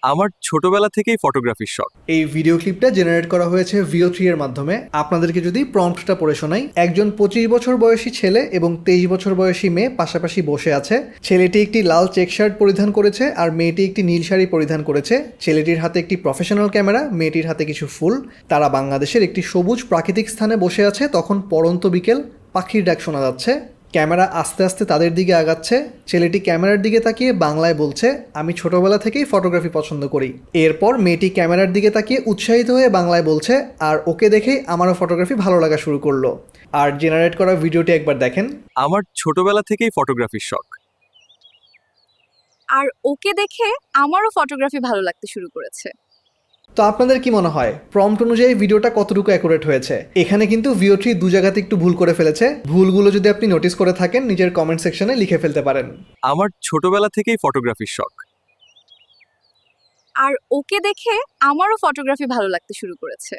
আমার ছোটবেলা থেকেই ফটোগ্রাফির শখ। এই ভিডিও ক্লিপটা জেনারেট করা হয়েছে VO3 এর মাধ্যমে। আপনাদেরকে যদি প্রম্পটটা পড়ে শোনাই, একজন 25 বছর বয়সী ছেলে এবং 23 বছর বয়সী মেয়ে পাশাপাশি বসে আছে। ছেলেটি একটি লাল চেক শার্ট পরিধান করেছে আর মেয়েটি একটি নীল শাড়ি পরিধান করেছে। ছেলেটির হাতে একটি প্রফেশনাল ক্যামেরা, মেয়েটির হাতে কিছু ফুল। তারা বাংলাদেশের একটি সবুজ প্রাকৃতিক স্থানে বসে আছে। তখন পড়ন্ত বিকেল, পাখির ডাক শোনা যাচ্ছে। ক্যামেরা আস্তে আস্তে তাদের দিকে আগাচ্ছে। ছেলেটি ক্যামেরার দিকে তাকিয়ে বাংলায় বলছে, আমি ছোটবেলা থেকেই ফটোগ্রাফি পছন্দ করি। এরপর মেয়েটি ক্যামেরার দিকে তাকিয়ে উৎসাহিত হয়ে বাংলায় বলছে, আর ওকে দেখেই আমারও ফটোগ্রাফি ভালো লাগা শুরু করলো। আর জেনারেট করা ভিডিওটি একবার দেখেন। আমার ছোটবেলা থেকেই ফটোগ্রাফির শখ। আর ওকে দেখে আমারও ফটোগ্রাফি ভালো লাগতে শুরু করেছে। তো আপনাদের কি মনে হয় প্রম্পট অনুযায়ী ভিডিওটা কতটুকু অ্যাকুরেট হয়েছে? এখানে কিন্তু VO3 দু জায়গাতে একটু ভুল করে ফেলেছে। ভুলগুলো যদি আপনি নোটিস করে থাকেন, নিজের কমেন্ট সেকশনে লিখে ফেলতে পারেন। আমার ছোটবেলা থেকেই ফটোগ্রাফির শখ। আর ওকে দেখে আমারও ফটোগ্রাফি ভালো লাগতে শুরু করেছে।